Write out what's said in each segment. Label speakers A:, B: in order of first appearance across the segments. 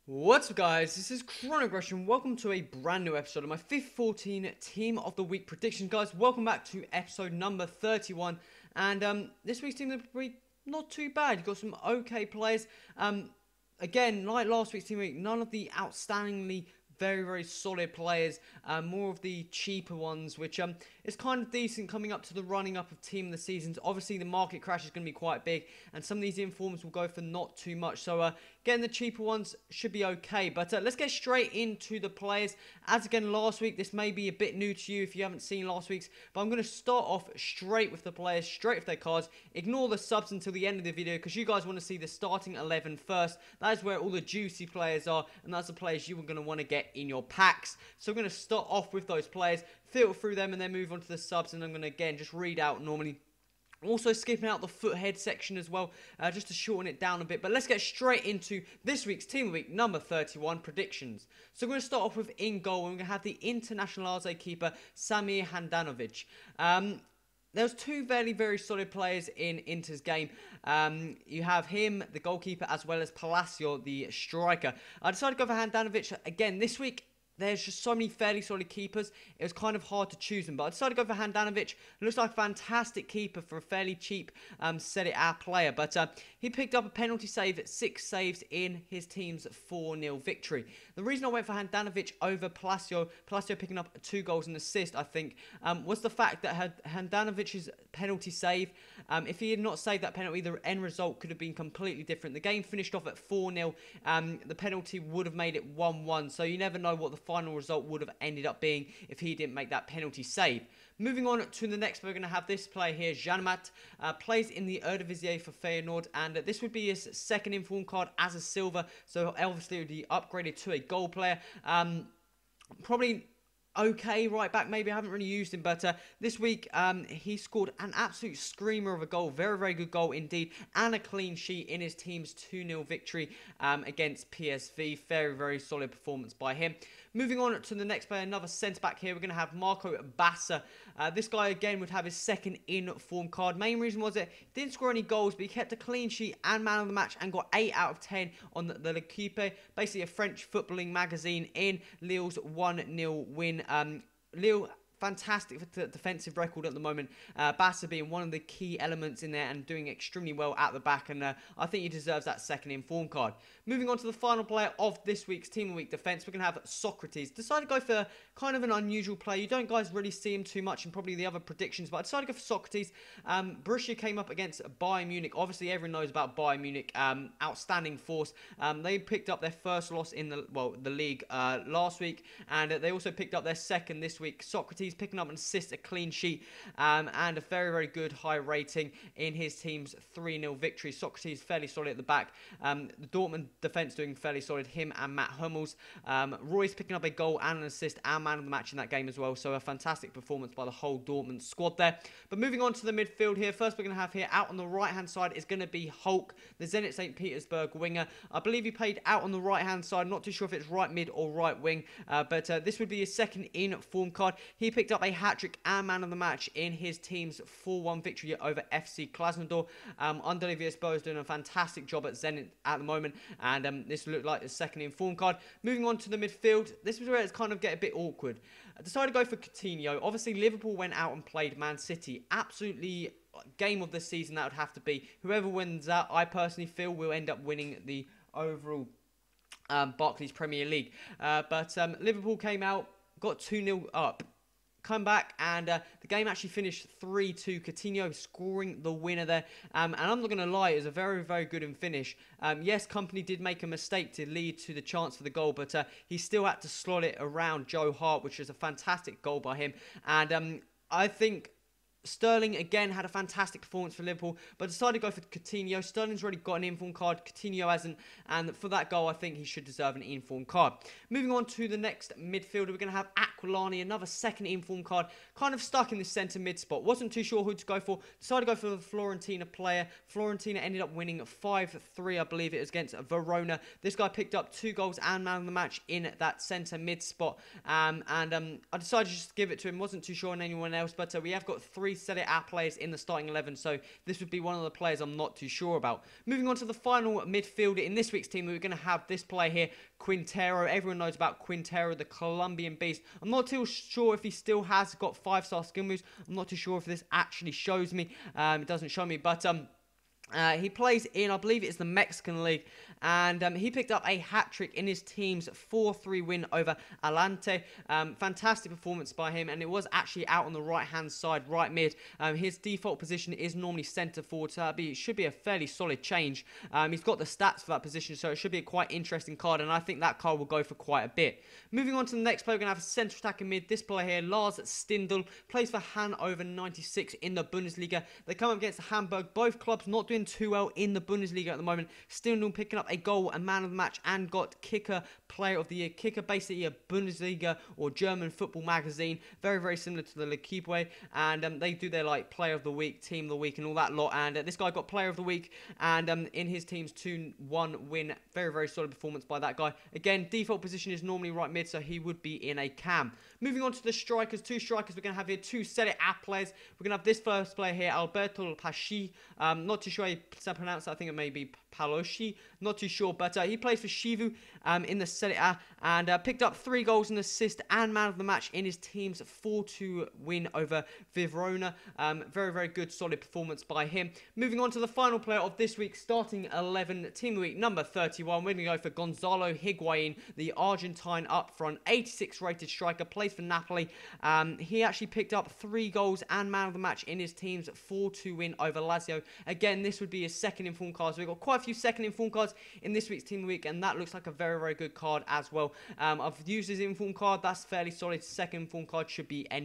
A: What's up, guys? This is Chronogression. Welcome to a brand new episode of my FIFA 14 Team of the Week predictions, guys. Welcome back to episode number 31. And this week's team of the week, not too bad. You've got some okay players. Again, like last week's team of the week, none of the outstandingly very solid players, more of the cheaper ones, which is kind of decent coming up to the running up of team of the seasons. Obviously the market crash is going to be quite big, and some of these informs will go for not too much, so getting the cheaper ones should be okay. But let's get straight into the players. As again last week, this may be a bit new to you if you haven't seen last week's, but I'm going to start off straight with the players, straight with their cards. Ignore the subs until the end of the video because you guys want to see the starting 11 first. That is where all the juicy players are, and that's the players you are going to want to get in your packs. So I'm going to start off with those players, filter through them, and then move on to the subs, and I'm going to again just read out normally. Also skipping out the foot-head section as well, just to shorten it down a bit. But let's get straight into this week's Team of the Week number 31 predictions. So we're going to start off with in goal, and we're going to have the International keeper, Samir Handanovic. There's two very solid players in Inter's game. You have him, the goalkeeper, as well as Palacio, the striker. I decided to go for Handanovic again this week. There's just so many fairly solid keepers. It was kind of hard to choose them. But I decided to go for Handanovic. Looks like a fantastic keeper for a fairly cheap set-it-out player. But he picked up a penalty save, 6 saves in his team's 4-0 victory. The reason I went for Handanovic over Palacio picking up 2 goals and assist, I think, was the fact that Handanovic's penalty save, if he had not saved that penalty, the end result could have been completely different. The game finished off at 4-0. The penalty would have made it 1-1. So you never know what the final result would have ended up being if he didn't make that penalty save. Moving on to the next, we're going to have this player here, Janmaat, plays in the Eredivisie for Feyenoord, and this would be his second inform card as a silver, so obviously it would be upgraded to a gold player. Probably okay right back, maybe I haven't really used him, but this week he scored an absolute screamer of a goal, very good goal indeed, and a clean sheet in his team's 2-0 victory against PSV. Very solid performance by him. Moving on to the next player, another centre-back here, we're going to have Marco Bassa. This guy, again, would have his second in-form card. Main reason was that he didn't score any goals, but he kept a clean sheet and man of the match and got 8 out of 10 on the L'Equipe, basically a French footballing magazine, in Lille's 1-0 win. Lille, fantastic defensive record at the moment. Bassa being one of the key elements in there and doing extremely well at the back, and I think he deserves that second inform card. Moving on to the final player of this week's Team of the Week defense, we're going to have Socrates. Decided to go for kind of an unusual player. You don't guys really see him too much in probably the other predictions, but I decided to go for Socrates. Borussia came up against Bayern Munich. Obviously, everyone knows about Bayern Munich. Outstanding force. They picked up their first loss in the league last week, and they also picked up their second this week. Socrates picking up an assist, a clean sheet, and a very good high rating in his team's 3-0 victory. Socrates fairly solid at the back. The Dortmund defense doing fairly solid, him and Matt Hummels. Royce picking up a goal and an assist and man of the match in that game as well, so a fantastic performance by the whole Dortmund squad there. But moving on to the midfield here, first we're going to have here out on the right hand side is going to be Hulk, the Zenit St. Petersburg winger. I believe he played out on the right hand side, not too sure if it's right mid or right wing, but this would be his second in form card. He picked up a hat-trick and man of the match in his team's 4-1 victory over FC Krasnodar. Under Villas-Boas doing a fantastic job at Zenit at the moment, and this looked like the second inform card. Moving on to the midfield, this is where it's kind of get a bit awkward. I decided to go for Coutinho. Obviously, Liverpool went out and played Man City. Absolutely game of the season that would have to be. Whoever wins that, I personally feel will end up winning the overall Barclays Premier League. But Liverpool came out, got 2-0 up. Come back, and the game actually finished 3-2. Coutinho scoring the winner there, and I'm not going to lie, it was a very good finish. Yes, Company did make a mistake to lead to the chance for the goal, but he still had to slot it around Joe Hart, which was a fantastic goal by him. And I think Sterling, again, had a fantastic performance for Liverpool, but decided to go for Coutinho. Sterling's already got an inform card, Coutinho hasn't, and for that goal, I think he should deserve an inform card. Moving on to the next midfielder, we're going to have Aquilani, another second inform card, kind of stuck in the centre mid spot. Wasn't too sure who to go for. Decided to go for the Fiorentina player. Fiorentina ended up winning 5-3, I believe it was, against Verona. This guy picked up 2 goals and man of the match in that centre mid spot. I decided to just give it to him. Wasn't too sure on anyone else, but we have got 3 Serie A players in the starting 11, so this would be one of the players I'm not too sure about. Moving on to the final midfielder in this week's team, we're going to have this player here, Quintero. Everyone knows about Quintero, the Colombian beast. I'm not too sure if he still has got 5-star skill moves. I'm not too sure if this actually shows me. It doesn't show me, but he plays in, I believe it's the Mexican League, and he picked up a hat-trick in his team's 4-3 win over Atlante. Fantastic performance by him, and it was actually out on the right-hand side, right mid. His default position is normally centre-forward, so it should be a fairly solid change. He's got the stats for that position, so it should be a quite interesting card, and I think that card will go for quite a bit. Moving on to the next player, we're going to have a central attacking mid. This player here, Lars Stindl, plays for Hannover 96 in the Bundesliga. They come up against Hamburg. Both clubs not doing too well in the Bundesliga at the moment. Stindl picking up a goal, a man of the match, and got kicker player of the year. Kicker, basically a Bundesliga or German football magazine, very, very similar to the L'Equipe, and they do their like player of the week, team of the week, and all that lot. And this guy got player of the week, and in his team's 2-1 win, very, very solid performance by that guy. Again, default position is normally right mid, so he would be in a cam. Moving on to the strikers, 2 strikers. We're going to have here 2 Serie A players. We're going to have this first player here, Alberto Pasci. Not too sure how to pronounce that. I think it may be Paloshi, not too sure, but he plays for Chivu in the Serie A, and picked up 3 goals and assist and man of the match in his team's 4-2 win over Verona. Very, very good, solid performance by him. Moving on to the final player of this week's starting 11, team of the week number 31. We're going to go for Gonzalo Higuain, the Argentine up front, 86 rated striker, plays for Napoli. He actually picked up 3 goals and man of the match in his team's 4-2 win over Lazio. Again, this would be his second inform card, so we've got quite a few second inform cards in this week's team of the week, and that looks like a very, very good card as well. I've used his inform card. That's fairly solid. Second inform card should be a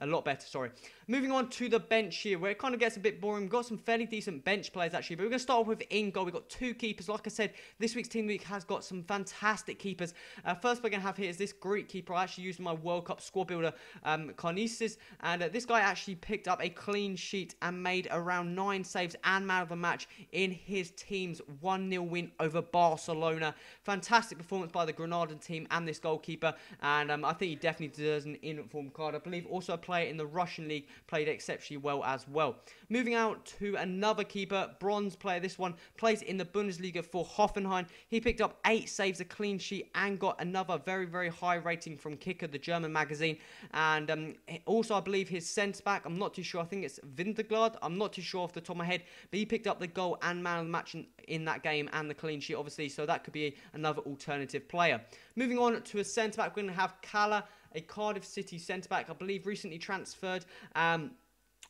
A: lot better, sorry. Moving on to the bench here, where it kind of gets a bit boring. We've got some fairly decent bench players actually, but we're going to start off with in goal. We've got 2 keepers. Like I said, this week's team of the week has got some fantastic keepers. First we're going to have here is this Greek keeper. I actually used my World Cup squad builder, Karnisis, and this guy actually picked up a clean sheet and made around 9 saves and man of the match in his team's 1-0 win over Barcelona. Fantastic performance by the Granadan team and this goalkeeper, and I think he definitely deserves an inform card. I believe also a player in the Russian league played exceptionally well as well. Moving out to another keeper, bronze player. This one plays in the Bundesliga for Hoffenheim. He picked up 8 saves, a clean sheet, and got another very, very high rating from Kicker, the German magazine. And also I believe his centre-back, I'm not too sure, I think it's Vinterglad, I'm not too sure off the top of my head, but he picked up the goal and man of the match in that game and the clean sheet, obviously, so that could be another alternative player. Moving on to a centre-back, we're going to have Kala, a Cardiff City centre-back, I believe recently transferred.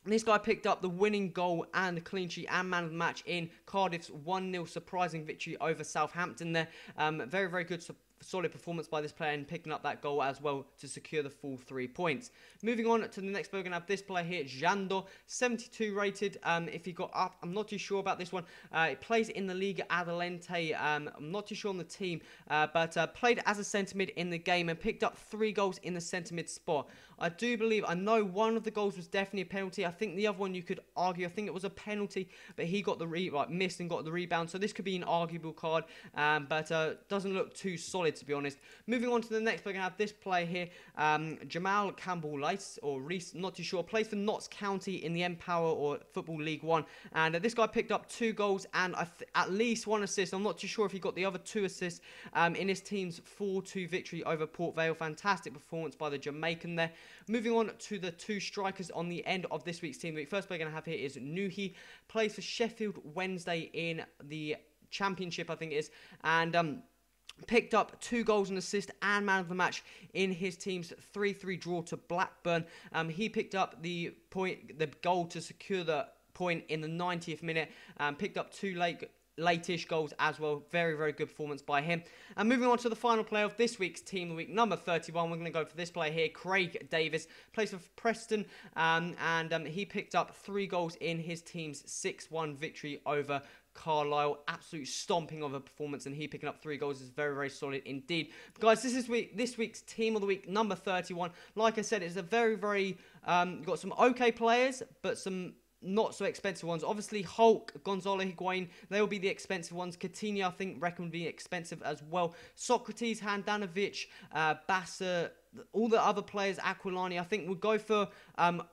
A: This guy picked up the winning goal and the clean sheet and man of the match in Cardiff's 1-0 surprising victory over Southampton there. Very, very good solid performance by this player and picking up that goal as well to secure the full 3 points. Moving on to the next player, we're going to have this player here, Jando, 72 rated. If he got up, I'm not too sure about this one. It plays in the Liga Adelante. I'm not too sure on the team, but played as a centre mid in the game and picked up 3 goals in the centre mid spot. I know one of the goals was definitely a penalty. I think the other one you could argue, I think it was a penalty, but he got the missed and got the rebound. So this could be an arguable card, but doesn't look too solid, to be honest. Moving on to the next, we're going to have this player here, Jamal Campbell-Rice, or Reese, not too sure, plays for Notts County in the Empower or Football League 1, and this guy picked up 2 goals and at least 1 assist. I'm not too sure if he got the other 2 assists in his team's 4-2 victory over Port Vale. Fantastic performance by the Jamaican there. Moving on to the 2 strikers on the end of this week's team. The first player we're going to have here is Nuhi, plays for Sheffield Wednesday in the Championship, I think it is, and picked up 2 goals and assist and man of the match in his team's 3-3 draw to Blackburn. He picked up the goal to secure the point in the 90th minute, picked up 2 late-ish goals as well. Very, very good performance by him. And moving on to the final player of this week's team of the week, number 31, we're going to go for this player here, Craig Davis, plays for Preston, and he picked up 3 goals in his team's 6-1 victory over Carlisle, absolute stomping of a performance, and he picking up 3 goals is very, very solid indeed. But guys, this week's Team of the Week, number 31. Like I said, it's a very, very, got some okay players, but some not so expensive ones. Obviously, Hulk, Gonzalo Higuain, they will be the expensive ones. Coutinho, I think, reckon would be expensive as well. Socrates, Handanovic, Bassa, all the other players, Aquilani, I think would go for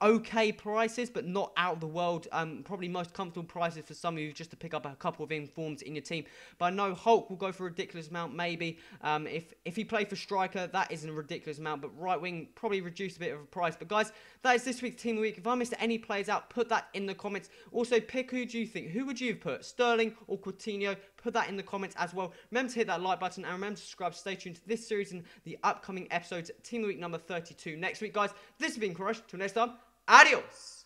A: okay prices, but not out of the world. Probably most comfortable prices for some of you just to pick up a couple of informs in your team. But I know Hulk will go for a ridiculous amount, maybe. If he played for striker, that isn't a ridiculous amount, but right wing probably reduced a bit of a price. But guys, that is this week's Team of the Week. If I missed any players out, put that in the comments. Also, pick who do you think. Who would you have put? Sterling or Coutinho? Put that in the comments as well. Remember to hit that like button and remember to subscribe. Stay tuned to this series and the upcoming episodes. Team of the Week number 32 next week, guys. This has been Crush. Till next time, adios.